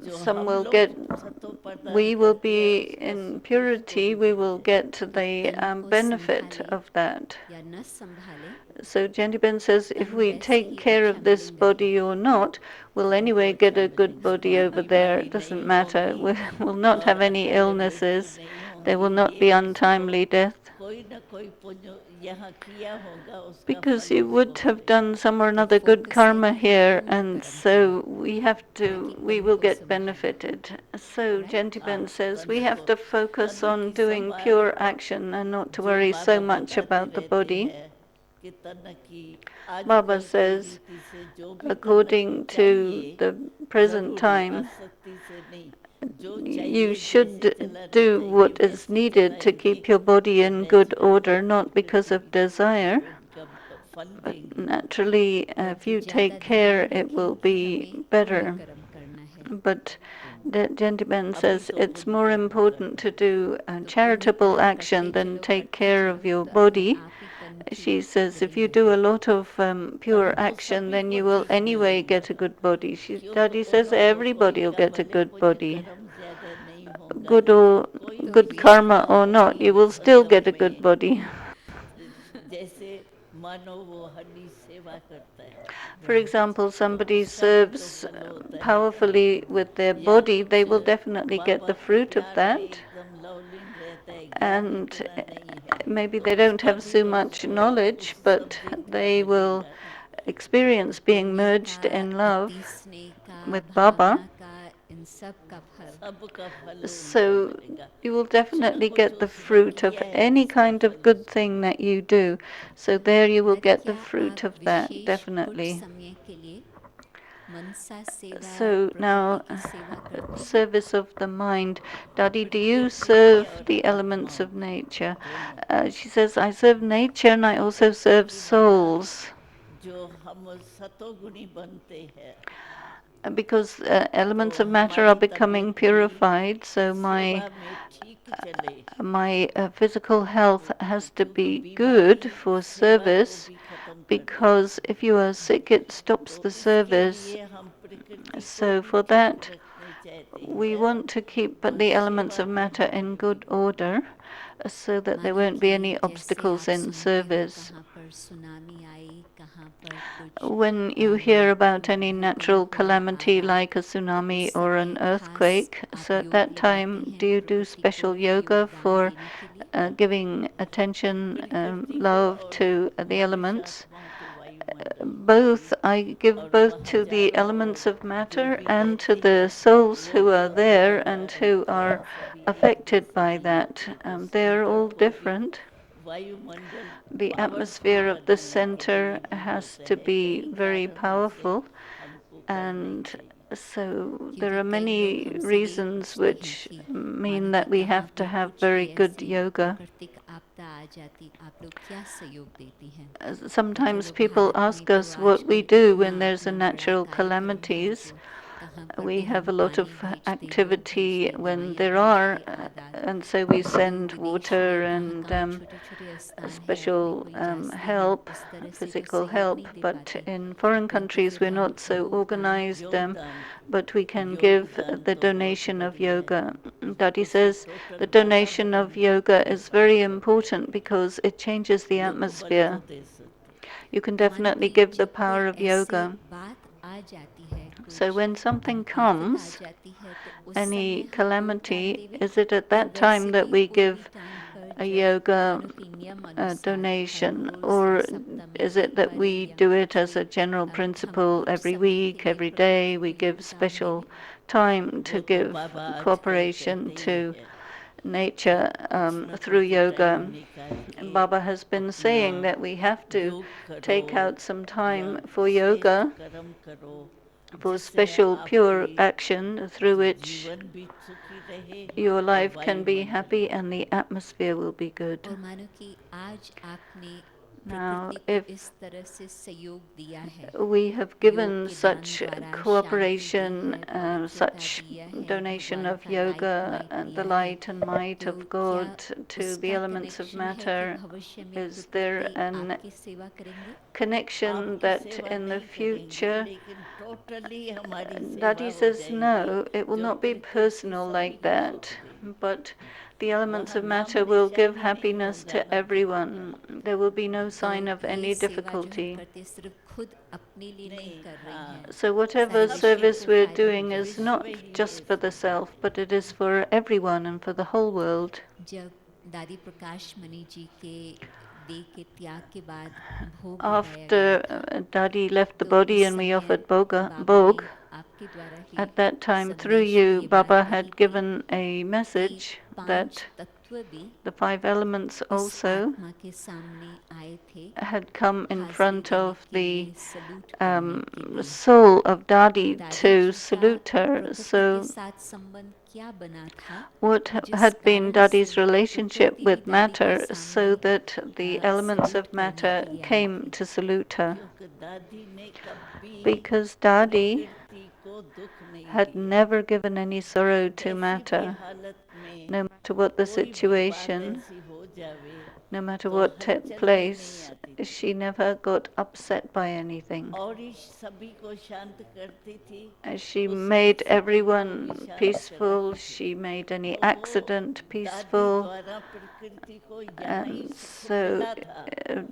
जो some हम will लोग get, सतो प्रदान we will करते हैं be उसका in सुख उसको purity, भी we will मिलते। get तो the तन को benefit संभाले of that. या न संभाले, So Jantiben says, if तन we वैसे take ही care अच्छा of this मिलेगा, body or not, we'll सब anyway get अच्छा a good मिलेगा, body वहाँ over there. बीमारी It नहीं doesn't matter. होगी We will not और have any अकाल मृत्यु illnesses. नहीं There होंगी। will not ये be उसको untimely death. कोई ना कोई पुण्य यहाँ किया होगा, उसका Because फल you उसको would have मिलेगा। done some or तो another good फोकस karma देना है here, पूर्ण and कर्म करना, so we have ना to, कि we तन will को get संभालना। benefited. So right? Jantiben हाँ, says we तन have को, to focus तन on की doing संभाल pure action and not to जो worry so बाबा much बताते about the रहते body. हैं कि तन की Baba आजकल की says, रीति से जो भी तन को according to चाहिए, the present जरूरी time, आसक्ति से नहीं, जो you चाहिए जैसे should चलाना do चाहिए what is वैसे needed to चलाएंगे, keep your body तो in good naturally order, not because प्रकृति of भी desire. उनका फल But देंगी। naturally, और if जो you ज़्यादा take care, ध्यान it will रखें कि be हमें पूर्ण better. कर्म करना है, But तो the gentleman अभी says तो it's पुण्य more कर्म important करना, to do तो पूर्ण charitable कर्म action than take करते care चलो, of your तो अपने body. आप ही तन She ठीक says if you do रहेगा। a lot of pure तन तो action, सभी then को you will ठीक anyway मिलेगा, get a good body. क्योंकि Daddy says उनको कोई everybody will का get a भले good पुण्य body. कर्म ज्यादा नहीं होगा, Good लेकिन or कोई तो भी good ये karma भेदभाव or not, नहीं you है will still Sangam get a good में। body. जैसे मानो वो हड्डी सेवा करता है, For example, तो somebody उसका भी तो serves फल होता है ना, powerfully with their या body, they कुछ will definitely get Baba the के fruit of प्यार में that. एकदम लवलीन रहता है, ज्ञान And इतना नहीं है, maybe तो they don't उसका have भी so तो much उसको knowledge, उस but सब्जेक्ट में they will मिलेगा ना। तो experience being पुण्य merged का, in love अति स्नेह का, with Baba. भावना का, इन सब का फल सबका फल उनको So मिलेगा, you will कुछ ना definitely कुछ get the उसने fruit of किया है any जिसका kind of फल good उसको thing that मिलेगा। you do. So there you will पर get the क्या fruit आप of that, विशेष कुछ definitely. समय के लिए मनसा सेवा, So प्रकृति now, की सेवा करते हैं? service of the mind. Daddy, do you प्रकृति की serve और the elements आत्माओं of की nature? दोनों, She says, I serve nature and I also serve क्योंकि वहाँ souls. जो हम सतोगुणी बनते हैं, Because तो elements of matter are हमारी becoming तबीयत भी purified, so सेवा में ठीक चले, my physical health तो has to क्योंकि be बीमारी good for सेवा को service, भी खत्म कर देती because है, if you are sick, it stops तो the इसके service. लिए हम प्रकृति को So भी for ठीक that, रखने चाहते we हैं want to keep और the elements सेवा of matter करने in के लिए। good order, so that there मानो won't be कि any जैसे obstacles आप in सुनते हो service. कहाँ पर सुनामी आई, कहाँ पर कुछ When you hear about any natural भूकंप calamity आया, like a तो tsunami उस or समय an खास earthquake, आप so at योग that लगाते time, हैं do you do प्रकृति को special yoga योगदान for देने के लिए? giving attention, प्रकृति को love और to the मनुष्य elements? आत्माओं को वायुमंडल both, I give और both वहाँ to the जाओ elements of जो matter भी and to रहते the हैं souls वो who are सब एक there and जगह who रहते are हैं, सभी एक affected जैसे by नहीं that. होते, तो They are सेंटर all को भी different. वायुमंडल The powerful atmosphere of the बनाने के center लिए भी has होता to है, be कई very कारणों से powerful, हमको करना ही and चाहिए. so there क्योंकि are कई लोग many हमसे यही reasons पूछते हैं which कि mean मानो कि that we कहाँ have to भी have कुछ भी very good ऐसी yoga. प्राकृतिक आपदा आ जाती, आप लोग क्या सहयोग देती हैं? तो Sometimes चलो people भारत में ask तो us what we आजकल do इतना when there's a अपना बड़ा natural कार्यक्रम है, calamities. तो कहाँ पर We भी have हम a lot of पानी भेजते, दूध activity भेजते, when दवाइयाँ there are, भेजते, आदान and so we दूर send विदेश में water कहाँ and कहाँ छोटे छोटे स्थान है, अपने special कोई जांचते हैं, help, उस तरह से तो physical सहयोग help, नहीं दे but पाते, in foreign परंतु countries फिर we're हम not so योगदान organized, योगदान but we can give योगदान the तो बहुत donation of बढ़िया है. yoga. Daddy उससे says total the donation of वातावरण yoga का is फर्क very पड़ता है. important because it changes the दुख बच्चों atmosphere. दे सकते. You can तो मानो definitely कि give the जब कोई power of ऐसे yoga. बात आ जाती है, So कुछ when something आफत आ comes, जाती है, तो उस any समय हम योगदान calamity, देवे, is it at या that time वैसे that भी we कोई भी give टाइम पर a जब yoga मानो कि नियम अनुसार हर donation, रोज या or सप्ताह में is it एक that बारी we या do it कुछ as a general हम principle कुछ every समय के week, लिए every day? प्रकृति को We give योगदान special देवे. time to वो तो give बाबा आजकल cooperation कहते ही to है कि nature कुछ न through कुछ टाइम yoga. निकाल के And Baba has been अपना saying that we have to योग करो take out some या time for श्रेष्ठ yoga, कर्म करो, for जिससे special pure आपकी action through which जीवन भी सुखी रहे your और life can be वायुमंडल happy भी. and the atmosphere will be good. और मानो कि आज आपने Now, प्रकृति को if इस तरह से सहयोग दिया है, we have योग given के दान such द्वारा शांति दी cooperation, है, पवित्रता such दिया है, donation भगवान of का light yoga might and the दिया है, light and might तो of क्या God to the उसका elements of कनेक्शन है कि matter, भविष्य में is there प्रकृति an आपकी सेवा करेंगे? connection आपकी that सेवा in the नहीं करेंगे, future, लेकिन टोटली हमारी सेवा Daddy हो says जाएगी, no, it will जो not be प्रकृति personal सभी like को सुख that, देगी. but the elements वहाँ of नाम matter will give निशान ही नहीं happiness होगा to ना प्रभु everyone. There will be no तो sign of ये any सेवा जो हम difficulty. करते सिर्फ खुद अपने लिए नहीं नहीं. कर रही हाँ, हैं, So whatever सारे विश्व सबके service को we're फायदा हो doing is जाता है. विश्व not ही just है for the सेवा. self, but it is for everyone and for the whole world. जब दादी प्रकाश मणि जी के देह के त्याग के बाद भोग लगाया गया After था, Daddy left the तो उस body and we समय offered बाबा ने bhog, आपके द्वारा ही at that time through संदेश में you, ये बात Baba कही had थी given a कि message पांच that तत्व भी the five elements उस also आत्मा के सामने आए थे had come in हाजिरी front देने of के the लिए, सलूट करने के लिए. soul of तो Dadi दादी to जी का salute her. प्रकृति के So साथ संबंध क्या बना था, what जिस had been कारण Dadi's से relationship प्रकृति भी with दादी के matter, so सामने that the elements salute of करने matter के लिए आई came थी? to salute her? क्योंकि दादी ने कभी Because Dadi प्रकृति को दुख नहीं had दिया. never given any sorrow to कैसी भी matter. हालत में No matter what the कोई भी बात situation, ऐसी हो जावे no matter तो what took हलचल में नहीं place, आती थी, she never got upset by anything. और ही सभी को शांत करती थी, She उस made स्थिति को भी everyone शांत peaceful. कराती थी. She made any तो वो accident दादी peaceful. द्वारा प्रकृति को यहाँ ही And सुख so मिला था. uh,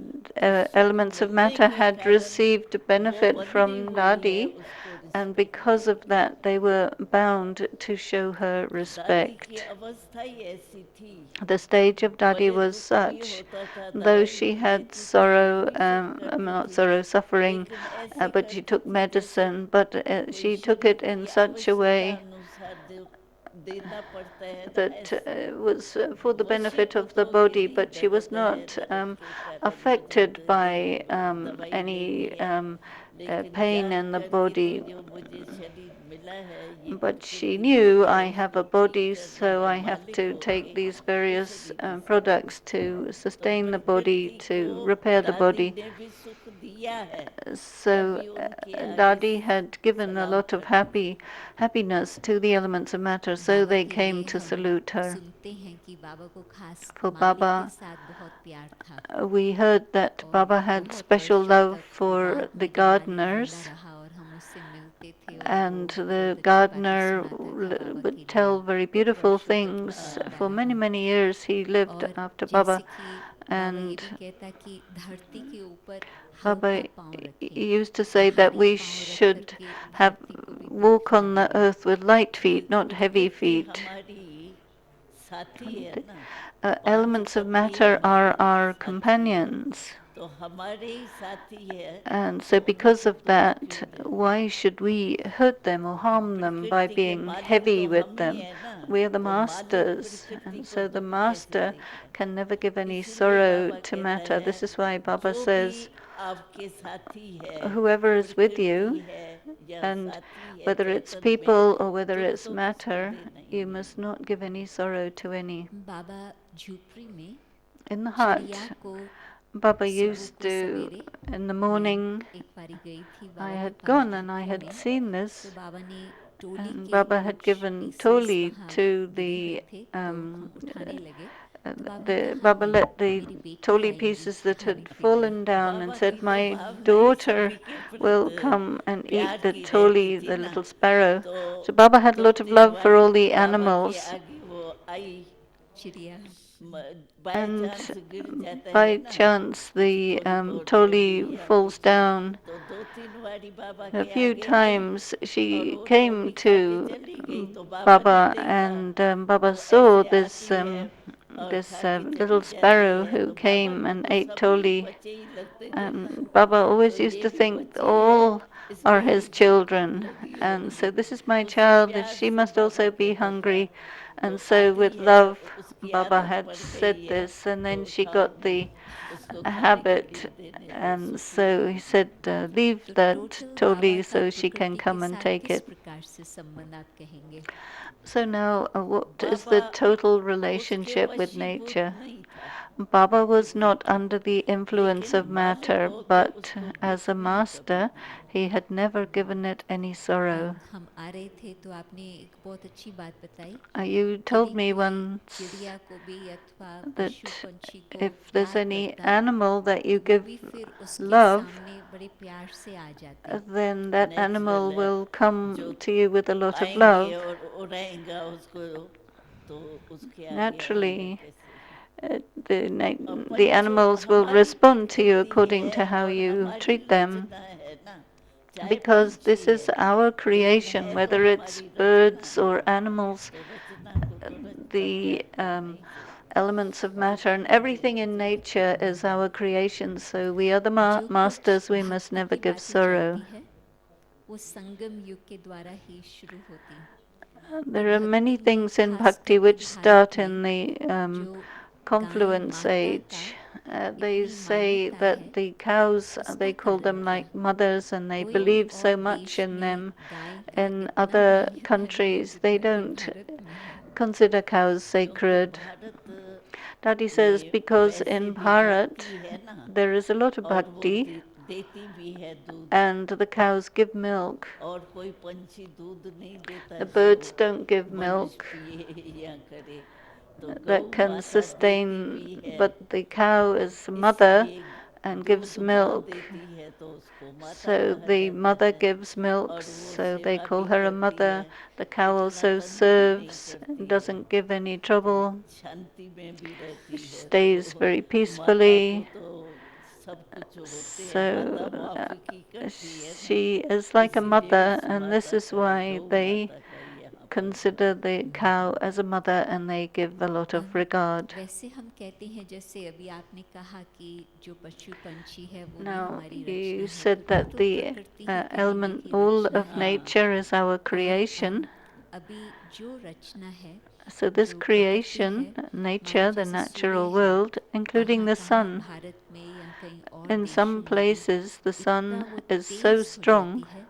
उस सुख elements of मिलने matter के had कारण received वो benefit बंधी from हुई है Dadi, उसको and रिस्पेक्ट because देने of की. that, they were bound to show her दादी की respect. अवस्था ही ऐसी थी, The stage of Dadi भले was दुख भी such, होता था, though दवाई she भी had लेती थी, जो sorrow, भी सब करती not थी, sorrow, suffering, लेकिन ऐसे but she करती took थी जैसे medicine, but कोई she took शरीर it की in such a आवश्यकता way अनुसार देना पड़ता है ना, that ऐसे was for the बच्चे benefit को of the तो body, यही but she was दर्द है, not दर्द के कारण affected by दवाई लेनी any है, लेकिन pain जान in the करके कि body. जो मुझे शरीर मिला है ये But she प्रकृति की knew I है, have इसको a ठीक body, करना so है, I have मालिक to take होके these उस various रीति से products करती. to तो sustain the body, प्रकृति को to repair the दादी body. ने भी सुख दिया है, So तभी उनके आगे Dadi had given a सलाम lot of करती थी. happiness to the elements of matter, so Baba they के came लिए to हम salute her. सुनते हैं कि बाबा को खास For मालिक के Baba, साथ बहुत प्यार था, we heard that और Baba had बहुत special वर्षों love तक वो for the निगहदारी जिंदा gardeners, रहा, और हम उससे मिलते थे और वो and the बहुत अच्छी बातें gardener सुनाता था बाबा के would लिए. tell very बहुत beautiful वर्षों तक वो things. जिंदा For many, रहा. many years he lived और after जैसे Baba, कि बाबा ये and भी कहता कि धरती के ऊपर हल्का Baba पाँव रखें, used to say that भारी we पाँव रख should करके have धरती को भी दुख walk ना on the मिले. earth with light feet, not heavy प्रकृति feet. हमारी साथी है And ना, पांच elements of तत्व ही matter are हमारी our साथी है. companions. तो हमारे ही साथी है And तो so because उनको of दुख क्यों that, देना. why should we hurt them or harm them by प्रकृति के being मालिक heavy तो with हम ही them? है ना, We are the तो मालिक masters, प्रकृति and को so the दुख कैसे master देगा. can never give any इसीलिए sorrow बाबा to कहता matter. है This is why Baba जो भी says, आपके साथी है, whoever is with प्रकृति you, है या and साथी है whether it's चैतन्य में, people or whether दुख it's तो किसको matter, देना ही you नहीं must है. not give any sorrow to any. बाबा झूपड़ी में In the चिड़िया hut, को Baba सुबह used को to, सवेरे, in the मैं morning, एक बारी गई थी I बाबा के had pass gone and I झूपड़ी had में, seen तो this, बाबा ने टोली and के Baba had कुछ given पीसेस Toli वहाँ to गिरे हुए the थे तो हम उठाने लगे. तो बाबा ने the कहा Baba नहीं, let the मेरी बेटी Toli आएगी pieces that had खाने के लिए. fallen down and Baba said, की तो "My भावना ही daughter सभी के will प्रति come and प्यार eat the की रहती Toli, थी the ना, little sparrow." तो So Baba had a दो lot of तीन love for बारी all the बाबा के animals, आगे वो आई, चिड़िया. बाय and चांस गिर जाता है by ना, chance कुछ the फूल तोड़ने Toli या falls कुछ, down. तो दो तीन बारी बाबा A के few आगे आई times और she वो came टोली खा के to चली गई, तो बाबा ने Baba, देखा and Baba वो saw ऐसे this आती है और खा के little चली जाती sparrow है, who तो बाबा came को and तो ate सभी Toli. बच्चे ही लगते थे ना, And Baba तो always used ये to भी think बच्ची है, all are इसको भी his भूख children. लगी And so होगी, this is my उससे child, and प्यार she से must बाबा also be कहता था. hungry. जो And so आती with है love, उसकी Baba आदत had पड़ said गई है this, and तो then she उठाओ, got the उसको खाने के habit. लिए देने दो, And सुखी so he रहेगी. said, leave तो that टोटल बाबा Toli का so she can प्रकृति के come and साथ take किस it. प्रकार से संबंध आप कहेंगे? So now, what is Baba the total उसके relationship with वशीभूत nature? नहीं था, Baba was प्रकृति not के, under the influence लेकिन of मालिक matter, होके but उसको as दुख a नहीं कभी master, दिया. he had never given it any sorrow. हम आ रहे थे तो आपने एक बहुत अच्छी बात बताई. You यदि told me कोई once चिड़िया को भी अथवा पशु that पंछी को if there's प्यार any करता animal that तो you वो give भी फिर उसके love, सामने बड़े प्यार से आ जाते. then that नेचुरल animal है, will जो come to you with a lot of आएंगे love. और उड़ाएगा उसको, तो उसके आगे आएगा Naturally, कैसे. और the पंचों animals will हमारी respond to you प्रकृति according है to how और you हमारी treat them, रचना है ना, चाहे because पंछी this is है, our जन्म creation, है तो whether it's हमारी रचना birds है, or animals. तो रचना को तो रचता The त्याग कर नहीं सकते. elements of matter and हाँ जी. everything in nature is our creation, so we are the जो कुछ masters, we must भक्ति never की give बातें sorrow. चलती है वो संगम युग के द्वारा ही शुरू होती. और There are भक्ति many में things in खास bhakti करके which भारत start में in the जो गाय confluence माता का age. They इतनी say मान्यता that है, the cows, उसका they call कारण them क्या? like mothers, and they कोई believe और so much देश in में them. गाय का In इतना other मान्यता नहीं है countries, they जितना कि don't भारत में है. consider cows क्योंकि sacred. भारत Daddy says में because वैसे in भी Bharat भक्ति है ना, there is a lot of और वो bhakti, देती भी है दूध, and the cows give milk. और कोई पंछी दूध नहीं देता The जो birds don't give मनुष्य milk पिए या करे, तो गौ that can माता देती sustain, भी है, but the cow is mother इसलिए and gives दूध माँ milk. देती है तो उसको माता So कहा the जाता mother है, gives milk, और वो so they सेवा call भी her a करती mother. है, The cow इतना also तंग भी नहीं serves and करती है, doesn't give any trouble. शांति में भी रहती She है, stays तो very माता को peacefully. तो सब कुछ होते हैं, माता So मुआफिकी करती है ना, she is like a इसीलिए mother, उस and this माता is का, why गौ they माता का यहाँ पर consider the cow as a mother and they give a lot of regard. वैसे हम कहते हैं जैसे अभी आपने कहा कि जो पशु पंछी है वो भी Now, हमारी रचना you है, तो said वो that तो the प्रकृति ही कहेंगे element, कि all रचना of है. हाँ, nature is our और creation. अभी जो रचना है, So this जो प्रकृति है, creation, मानो nature, the जैसे सूर्य natural है, world, including कहाँ the कहाँ sun, भारत में या कहीं और in some देशों में भी places the इतना sun वो is so तेज हो strong जाती है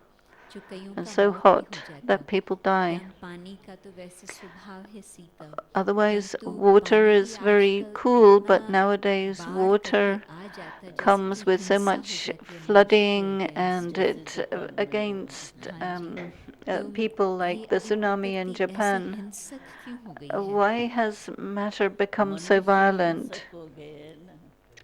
जो कईयों and का so मौत भी हो hot जाता. that people die. यहाँ पानी का तो वैसे स्वभाव है शीतल, Otherwise, परंतु water पानी भी is very आजकल cool, इतना but nowadays बाढ़ करके water आ जाता जैसे comes कि with so हिंसा हो much जाती है मनुष्य के flooding, अगेंस्ट. and जैसे it जापान में हो against गया. हाँ जी. तो people, ये like the अभी tsunami in प्रकृति ऐसे Japan. हिंसक क्यों हो गई है? Why has matter become so मनुष्य violent? हिंसक हो गए हैं ना,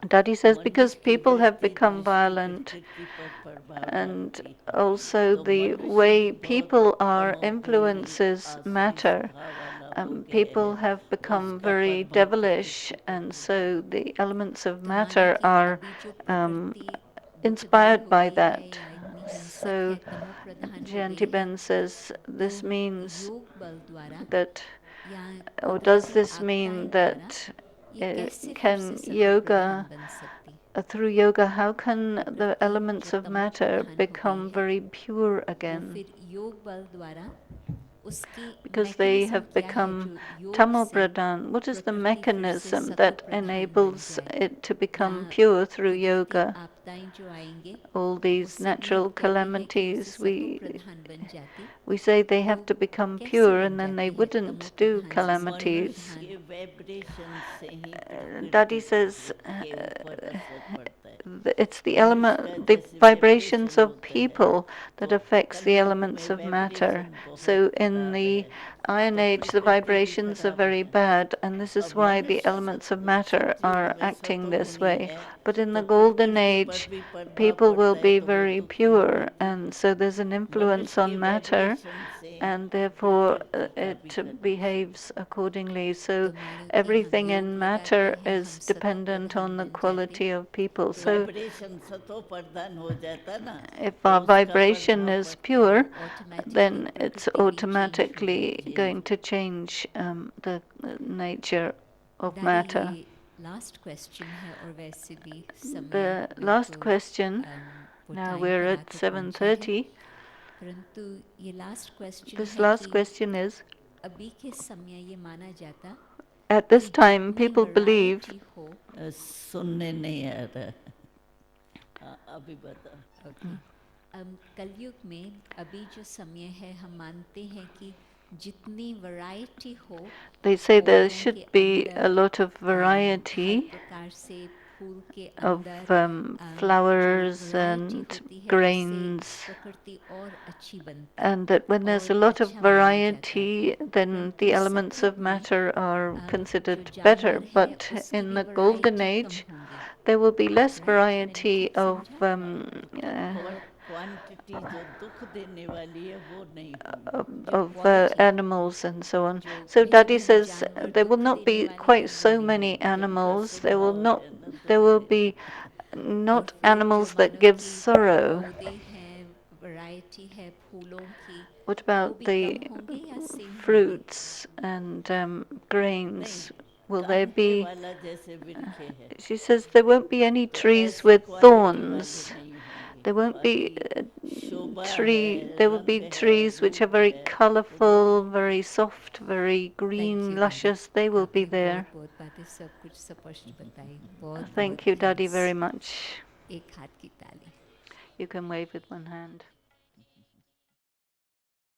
Daddy says because मनुष्य की people have बढ़ती become दृष्टि violent, प्रकृति पर प्रभाव and डालती, also तो the मनुष्य way भी बहुत people are अनोगुणी influences आसुरी matter. स्वभाव वाला हो गए People हैं, have become उसका very प्रभाव devilish, प्रकृति पर and होता so है. the elements of तो माने matter कि are अभी जो um, प्रकृति दुखदाई inspired हो by गई है that. या इतनी हिंसक So है, तमो प्रधान हो गई Jayanti है, Ben says तो this means योग बल द्वारा that, या or does कुदरती this आपदाएं mean द्वारा that ये कैसे फिर से can सतो प्रधान yoga बन सकती? through yoga, how can the प्रकृति जो elements of तमो matter प्रधान हो गई become है very pure वो again? फिर योग बल द्वारा उसकी Because they मैकेनिज्म have क्या है become जो योग से tamopradhan. What is the प्रकृति फिर से mechanism सतो that प्रधान बन enables जाए it to या become pure through कुदरती yoga? आपदाएं जो आएंगे All these उससे भी हम natural कहते हैं कि उसे calamities, सतो प्रधान बन जाती we say they तो have to become कैसे pure बन and then they जाती है तमो wouldn't do प्रधान से सतो calamities. मनुष्य प्रधान के वाइब्रेशन से ही Dadi प्रकृति says के ऊपर असर पड़ता है। it's the मनुष्य का element, the जैसे vibrations वाइब्रेशन of होता है people that तो affects the कलयुग elements में of matter. वाइब्रेशन बहुत So in खराब the है Iron तो Age, the प्रकृति भी vibrations are खराब very है। bad, and this is अब why the मनुष्य elements of matter सतयुग are में acting this सतोगुणी way. है But in तो the Golden प्रकृति पर Age, भी प्रभाव people will पड़ता है be तो वो very दुखी pure, होती and है। so there's an influence मनुष्य के on matter, वाइब्रेशन से and therefore प्रकृति का भी it खराब। behaves accordingly. So तो मानो कि हम everything योग in लगाते matter हैं हम is सतो dependent प्रधान on the बन जाते quality of people. तो So वाइब्रेशन सतो प्रधान हो जाता ना if तो our उसका vibration प्रभाव is पड़ता है। pure, ऑटोमेटिकली then it's प्रकृति भी चेंज हो automatically जाती जी going to change the nature of दादी matter. ये लास्ट क्वेश्चन है और वैसे भी समय The last बिल्कुल question, वो now टाइम we're पर at आके पहुंचा है 7:30. परंतु ये लास्ट क्वेश्चन This है last कि question is, अभी के समय ये माना जाता at this कि time, जितनी people believe, वैरायटी हो सुनने नहीं आ रहा। अभी बताओ। ओके कलयुग में अभी जो समय है हम मानते हैं कि जितनी वैरायटी हो they say there पौधों should के be a अंदर lot of हर variety प्रकार से फूल के of अंदर जो flowers वैरायटी and होती है उससे grains, प्रकृति और अच्छी बनती and that when there's a और lot of अच्छा माना जाता है variety, then the परंतु elements of सतयुग में matter are जो considered better. जानवर है But उसकी in भी the Golden variety come Age, होंगी there will be less right मैंने variety ठीक of समझा uh, क्वांटिटी जो दुख देने वाली है वो नहीं होंगी। जो of quality animals and so on. जो So भिन्न Dadi भिन्न says जानवर there will दुख not देने be वाले quite हैं वो so नहीं many होंगे उनका animals. There will स्वभाव not, है ना there will दूसरे। be और not फिर जो animals that मानो give कि sorrow. पौधे हैं वैरायटी है फूलों की What वो about भी कम the होंगे या सेम होंगे fruits and नहीं grains? Will there कांटे be? वाला जैसे वृक्ष है She says there won't be any तो trees ऐसी with क्वांटिटी वाले thorns. नहीं होंगे। There won't बाकी be शोभा है tree. There will रंग be है trees which are रूप very है तो वो colorful, very soft, very thank green, you दादी luscious. They will be आपने there. बहुत बहुत बातें सब कुछ स्पष्ट बताई बहुत बहुत Thank you, Daddy, thanks very much. एक हाथ की ताली You can wave with one hand.